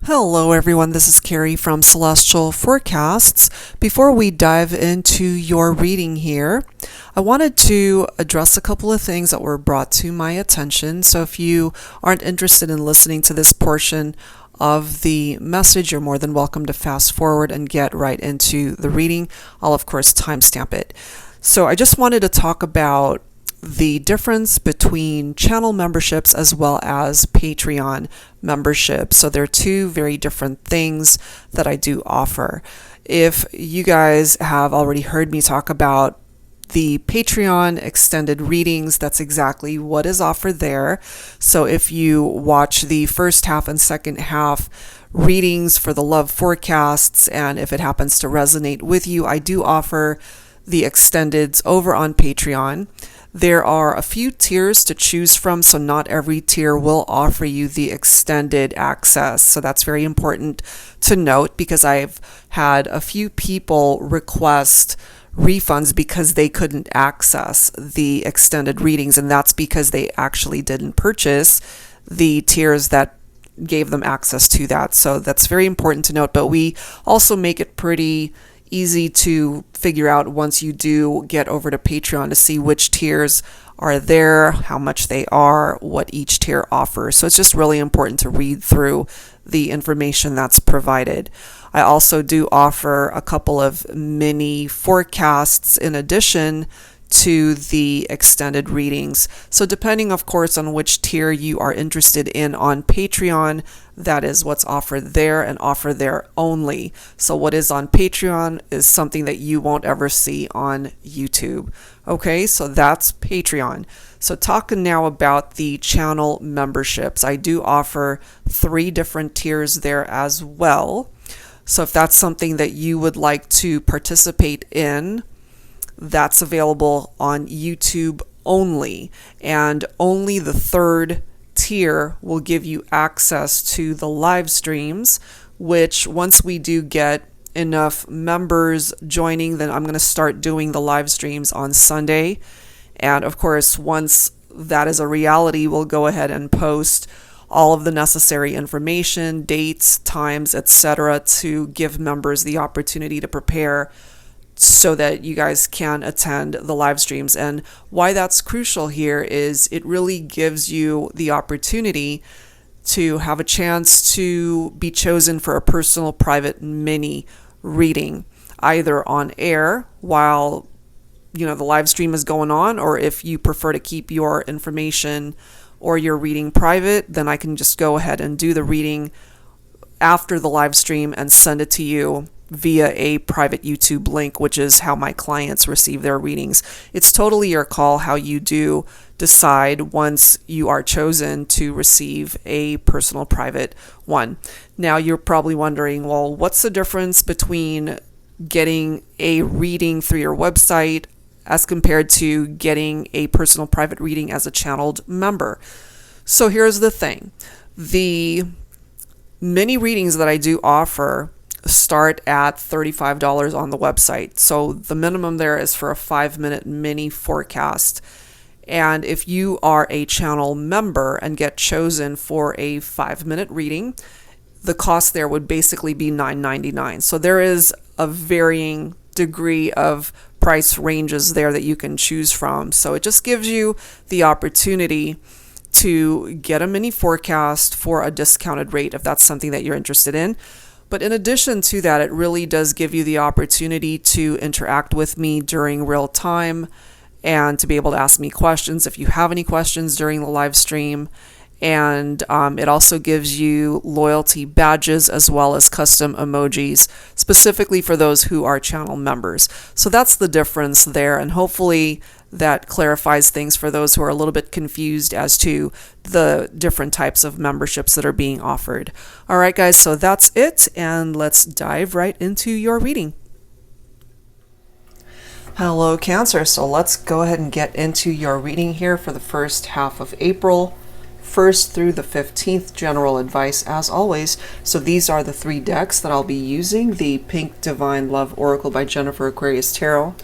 Hello everyone, this is Carrie from Celestial Forecasts. Before we dive into your reading here, I wanted to address a couple of things that were brought to my attention. So if you aren't interested in listening to this portion of the message, you're more than welcome to fast forward and get right into the reading. I'll of course timestamp it. So I just wanted to talk about the difference between channel memberships as well as Patreon memberships. So they're two very different things that I do offer. If you guys have already heard me talk about the Patreon extended readings, that's exactly what is offered there. So if you watch the first half and second half readings for the love forecasts, and if it happens to resonate with you, I do offer the extendeds over on Patreon. There are a few tiers to choose from, so not every tier will offer you the extended access. So that's very important to note, because I've had a few people request refunds because they couldn't access the extended readings, and that's because they actually didn't purchase the tiers that gave them access to that. So that's very important to note, but we also make it pretty easy to figure out once you do get over to Patreon to see which tiers are there, how much they are, what each tier offers. So it's just really important to read through the information that's provided. I also do offer a couple of mini forecasts in addition to the extended readings. So depending, of course, on which tier you are interested in on Patreon, that is what's offered there and offered there only. So what is on Patreon is something that you won't ever see on YouTube. Okay, so that's Patreon. So talking now about the channel memberships, I do offer 3 different tiers there as well. So if that's something that you would like to participate in, that's available on YouTube only, and only the 3rd tier will give you access to the live streams, which once we do get enough members joining, then I'm going to start doing the live streams on Sunday. And of course, once that is a reality, we'll go ahead and post all of the necessary information, dates, times, etc., to give members the opportunity to prepare so that you guys can attend the live streams. And why that's crucial here is it really gives you the opportunity to have a chance to be chosen for a personal private mini reading, either on air while the live stream is going on, or if you prefer to keep your information or your reading private, then I can just go ahead and do the reading after the live stream and send it to you via a private YouTube link, which is how my clients receive their readings. It's totally your call how you do decide once you are chosen to receive a personal private one. Now you're probably wondering, well, what's the difference between getting a reading through your website as compared to getting a personal private reading as a channeled member? So here's the thing. The mini readings that I do offer start at $35 on the website. So the minimum there is for a 5-minute mini forecast. And if you are a channel member and get chosen for a 5-minute reading, the cost there would basically be $9.99. So there is a varying degree of price ranges there that you can choose from. So it just gives you the opportunity to get a mini forecast for a discounted rate if that's something that you're interested in. But in addition to that, it really does give you the opportunity to interact with me during real time and to be able to ask me questions if you have any questions during the live stream. And it also gives you loyalty badges as well as custom emojis, specifically for those who are channel members. So that's the difference there, and hopefully that clarifies things for those who are a little bit confused as to the different types of memberships that are being offered. All right, guys, so that's it, and let's dive right into your reading. Hello, Cancer. So let's go ahead and get into your reading here for the first half of April, 1st through the 15th, general advice as always. So these are the 3 decks that I'll be using: the Pink Divine Love Oracle by Jennifer Aquarius Tarot,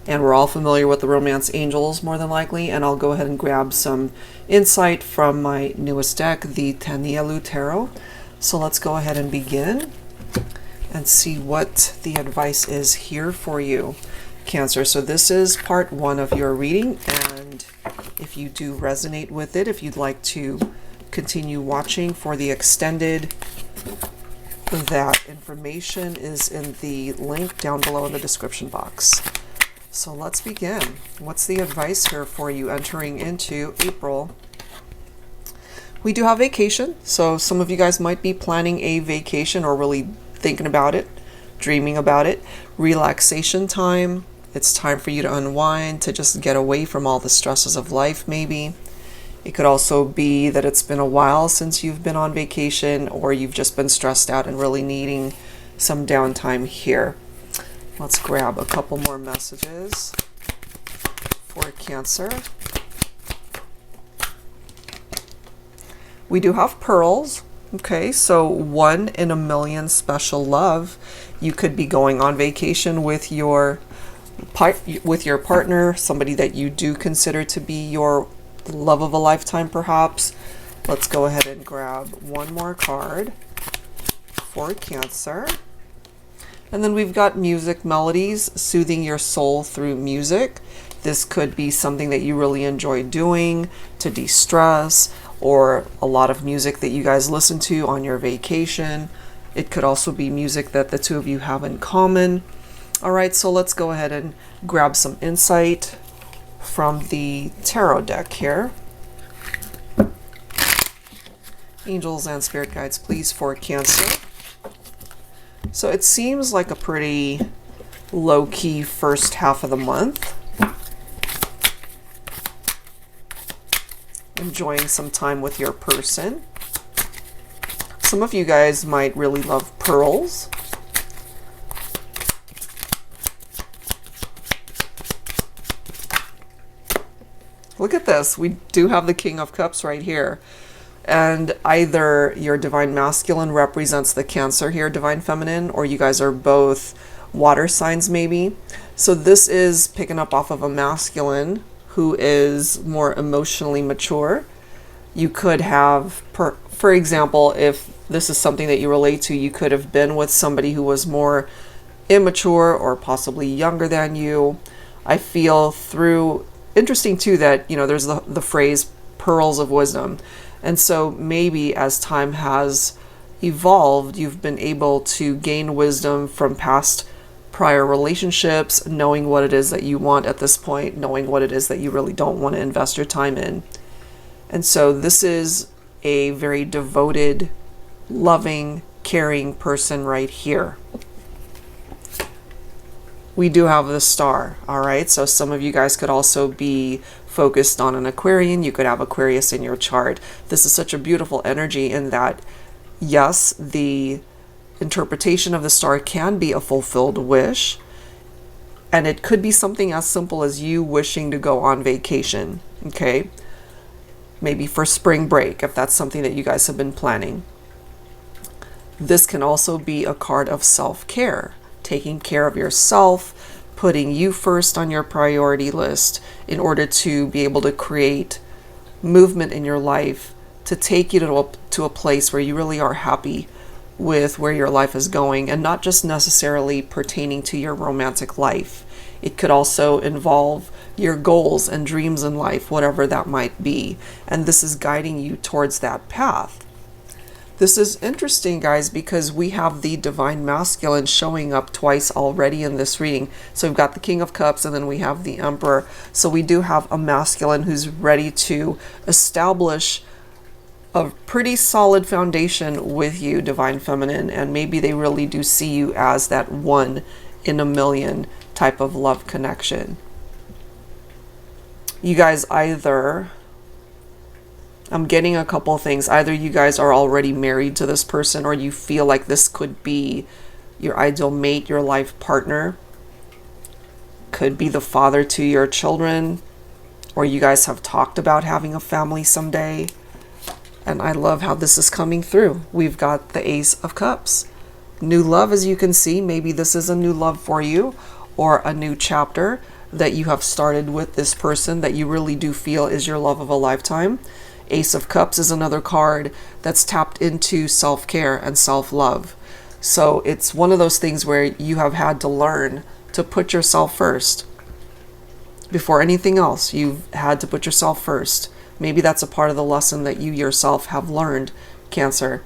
and we're all familiar with the Romance Angels more than likely, and I'll go ahead and grab some insight from my newest deck, the Tanielu Tarot. So let's go ahead and begin and see what the advice is here for you, Cancer. So this is part 1 of your reading, and if you do resonate with it, if you'd like to continue watching for the extended, that information is in the link down below in the description box. So let's begin. What's the advice here for you entering into April? We do have vacation, so some of you guys might be planning a vacation or really thinking about it, dreaming about it. Relaxation time. It's time for you to unwind, to just get away from all the stresses of life maybe. It could also be that it's been a while since you've been on vacation, or you've just been stressed out and really needing some downtime here. Let's grab a couple more messages for Cancer. We do have pearls. Okay, so 1 in a million special love. You could be going on vacation with your partner, somebody that you do consider to be your love of a lifetime perhaps. Let's go ahead and grab one more card for Cancer. And then we've got music melodies, soothing your soul through music. This could be something that you really enjoy doing to de-stress, or a lot of music that you guys listen to on your vacation. It could also be music that the two of you have in common. All right, so let's go ahead and grab some insight from the tarot deck here. Angels and spirit guides, please, for Cancer. So it seems like a pretty low-key first half of the month. Enjoying some time with your person. Some of you guys might really love pearls. Look at this. We do have the King of Cups right here. And either your Divine Masculine represents the Cancer here, Divine Feminine, or you guys are both water signs maybe. So this is picking up off of a masculine who is more emotionally mature. You could have, for example, if this is something that you relate to, you could have been with somebody who was more immature or possibly younger than you. I feel through, interesting too that, you know, there's the phrase pearls of wisdom. And so maybe as time has evolved, you've been able to gain wisdom from past prior relationships, knowing what it is that you want at this point, knowing what it is that you really don't want to invest your time in. And so this is a very devoted, loving, caring person right here. We do have the Star, all right? So some of you guys could also be focused on an Aquarian. You could have Aquarius in your chart. This is such a beautiful energy in that, yes, the interpretation of the Star can be a fulfilled wish, and it could be something as simple as you wishing to go on vacation, okay? Maybe for spring break, if that's something that you guys have been planning. This can also be a card of self-care, taking care of yourself, putting you first on your priority list in order to be able to create movement in your life to take you to a place where you really are happy with where your life is going, and not just necessarily pertaining to your romantic life. It could also involve your goals and dreams in life, whatever that might be. And this is guiding you towards that path. This is interesting, guys, because we have the Divine Masculine showing up twice already in this reading. So we've got the King of Cups, and then we have the Emperor. So we do have a masculine who's ready to establish a pretty solid foundation with you, Divine Feminine, and maybe they really do see you as that 1 in a million type of love connection. You guys either, I'm getting a couple things. Either you guys are already married to this person, or you feel like this could be your ideal mate, your life partner. Could be the father to your children, or you guys have talked about having a family someday. And I love how this is coming through. We've got the Ace of Cups. New love, as you can see. Maybe this is a new love for you, or a new chapter that you have started with this person that you really do feel is your love of a lifetime. Ace of Cups is another card that's tapped into self-care and self-love. So it's one of those things where you have had to learn to put yourself first. Before anything else, you've had to put yourself first. Maybe that's a part of the lesson that you yourself have learned, Cancer.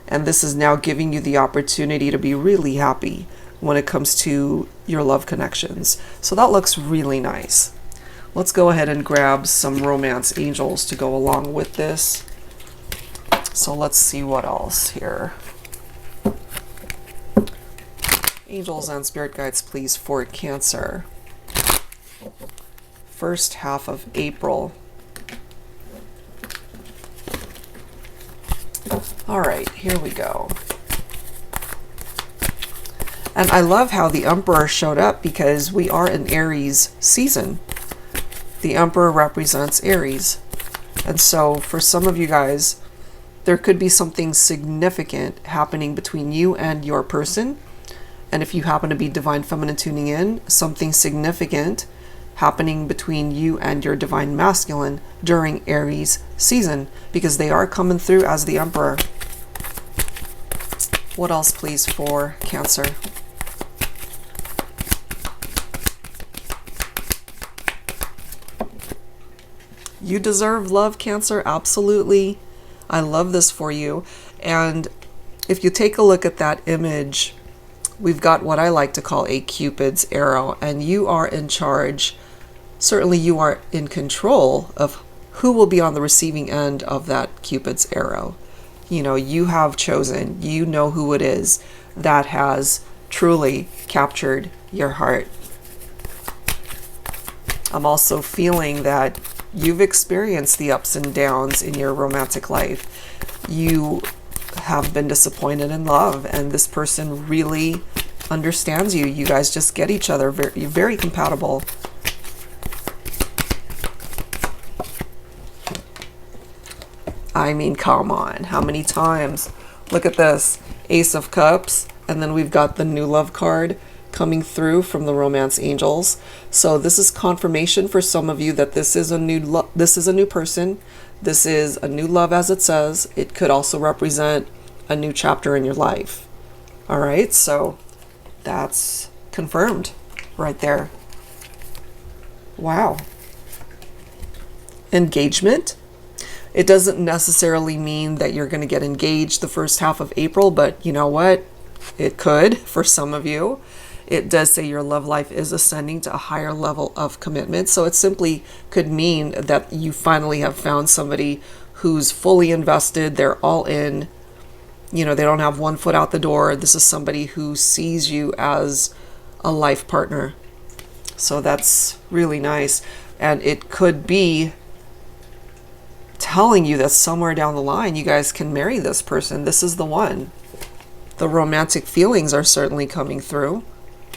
And this is now giving you the opportunity to be really happy when it comes to your love connections. So that looks really nice. Let's go ahead and grab some romance angels to go along with this. So let's see what else here. Angels and spirit guides, please, for Cancer. First half of April. All right, here we go. And I love how the Emperor showed up because we are in Aries season. The Emperor represents Aries. And so for some of you guys, there could be something significant happening between you and your person. And if you happen to be Divine Feminine tuning in, something significant happening between you and your Divine Masculine during Aries season, because they are coming through as the Emperor. What else, please, for Cancer? You deserve love, Cancer, absolutely. I love this for you. And if you take a look at that image, we've got what I like to call a Cupid's arrow, and you are in charge. Certainly you are in control of who will be on the receiving end of that Cupid's arrow. You know, you have chosen, you know who it is that has truly captured your heart. I'm also feeling that you've experienced the ups and downs in your romantic life. You have been disappointed in love, and this person really understands you. You guys just get each other. You're very compatible. I mean, come on. How many times? Look at this. Ace of Cups. And then we've got the new love card coming through from the romance angels. So this is confirmation for some of you that this is a new person. This is a new love, as it says. It could also represent a new chapter in your life. All right, so that's confirmed right there. Wow. Engagement. It doesn't necessarily mean that you're going to get engaged the first half of April, but you know what? It could for some of you. It does say your love life is ascending to a higher level of commitment. So it simply could mean that you finally have found somebody who's fully invested. They're all in. You know, they don't have one foot out the door. This is somebody who sees you as a life partner. So that's really nice. And it could be telling you that somewhere down the line you guys can marry this person. This is the one. The romantic feelings are certainly coming through.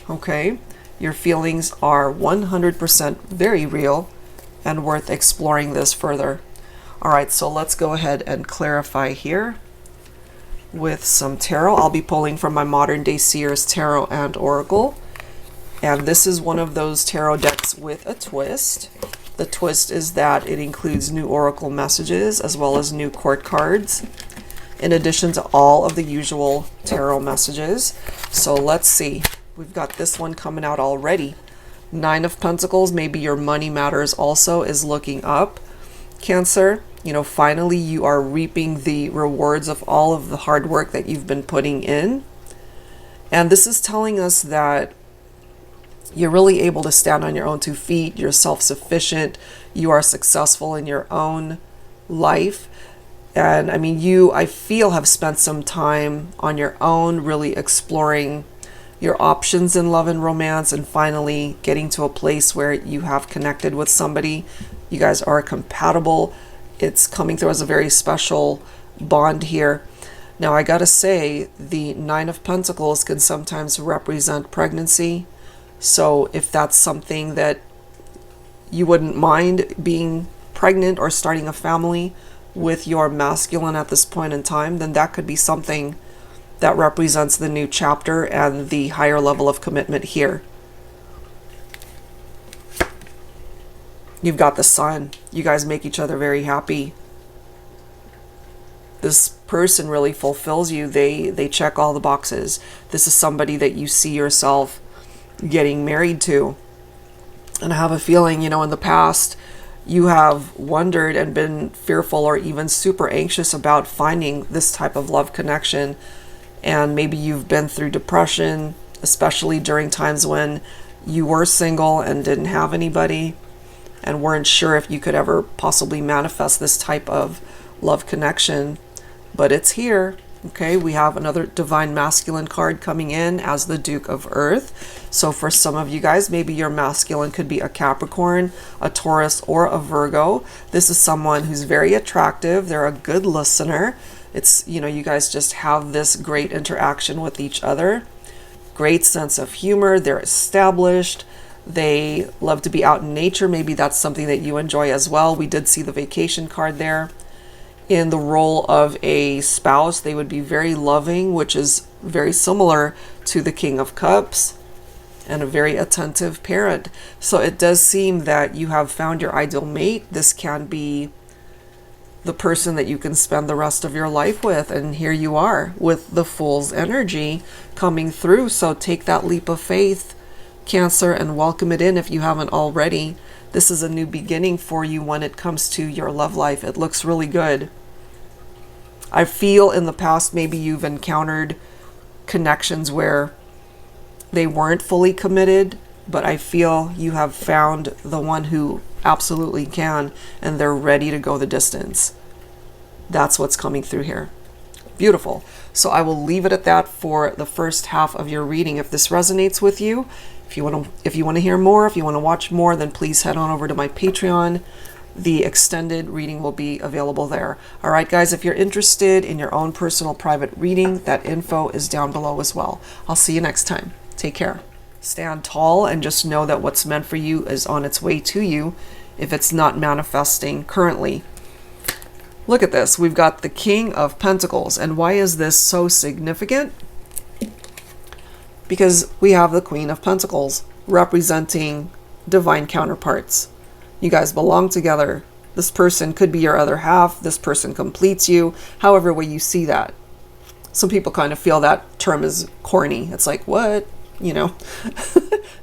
Okay, your feelings are 100% very real and worth exploring this further. All right, so let's go ahead and clarify here with some tarot. I'll be pulling from my Modern Day Seers Tarot and Oracle. And this is one of those tarot decks with a twist. The twist is that it includes new oracle messages as well as new court cards, in addition to all of the usual tarot messages. So let's see. We've got this one coming out already. 9 of Pentacles, maybe your money matters also is looking up. Cancer, you know, finally you are reaping the rewards of all of the hard work that you've been putting in. And this is telling us that you're really able to stand on your own 2 feet. You're self-sufficient. You are successful in your own life. And I mean, you, I feel, have spent some time on your own, really exploring your options in love and romance, and finally getting to a place where you have connected with somebody. You guys are compatible. It's coming through as a very special bond here. Now, I gotta say, the 9 of Pentacles can sometimes represent pregnancy. So if that's something that you wouldn't mind being pregnant or starting a family with your masculine at this point in time, then that could be something that represents the new chapter and the higher level of commitment here. You've got the Sun. You guys make each other very happy. this person really fulfills you. They check all the boxes. This is somebody that you see yourself getting married to. And I have a feeling, in the past, you have wondered and been fearful or even super anxious about finding this type of love connection. And maybe you've been through depression, especially during times when you were single and didn't have anybody and weren't sure if you could ever possibly manifest this type of love connection. But it's here. Okay, we have another divine masculine card coming in as the Duke of Earth. So for some of you guys, maybe your masculine could be a Capricorn, a Taurus, or a Virgo. This is someone who's very attractive. They're a good listener. It's, you guys just have this great interaction with each other. Great sense of humor. They're established. They love to be out in nature. Maybe that's something that you enjoy as well. We did see the vacation card there. In the role of a spouse, they would be very loving, which is very similar to the King of Cups, and a very attentive parent. So it does seem that you have found your ideal mate. This can be the person that you can spend the rest of your life with. And here you are with the Fool's energy coming through. So take that leap of faith, Cancer, and welcome it in if you haven't already. This is a new beginning for you when it comes to your love life. It looks really good. I feel in the past maybe you've encountered connections where they weren't fully committed, but I feel you have found the one who absolutely can, and they're ready to go the distance. That's what's coming through here. Beautiful. So I will leave it at that for the first half of your reading. If this resonates with you, if you want to hear more, if you want to watch more, then please head on over to my Patreon. The extended reading will be available there. All right, guys, if you're interested in your own personal private reading, that info is down below as well. I'll see you next time. Take care. Stand tall and just know that what's meant for you is on its way to you if it's not manifesting currently. Look at this. We've got the King of Pentacles. And why is this so significant? Because we have the Queen of Pentacles representing divine counterparts. You guys belong together. This person could be your other half. This person completes you. However way you see that. Some people kind of feel that term is corny. It's like, what?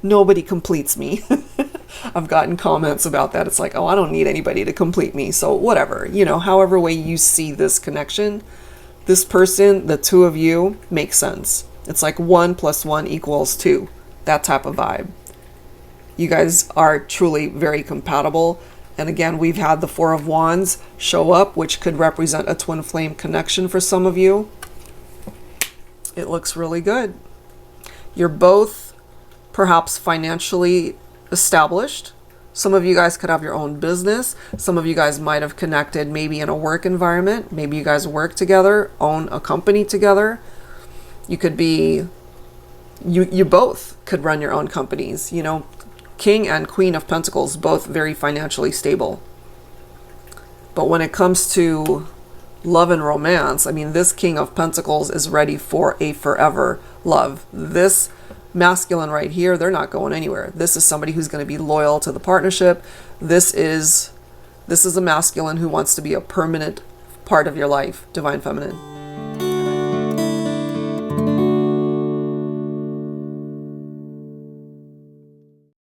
Nobody completes me. I've gotten comments about that. It's like, oh, I don't need anybody to complete me. So whatever, however way you see this connection, this person, the two of you, makes sense. It's like 1 + 1 = 2. That type of vibe. You guys are truly very compatible. And again, we've had the Four of Wands show up, which could represent a twin flame connection for some of you. It looks really good. You're both perhaps financially established. Some of you guys could have your own business. Some of you guys might have connected maybe in a work environment. Maybe you guys work together, own a company together. You could be, you both could run your own companies, King and Queen of Pentacles, both very financially stable. But when it comes to love and romance, this King of Pentacles is ready for a forever love. This masculine right here, they're not going anywhere. This is somebody who's going to be loyal to the partnership. This is a masculine who wants to be a permanent part of your life, Divine Feminine.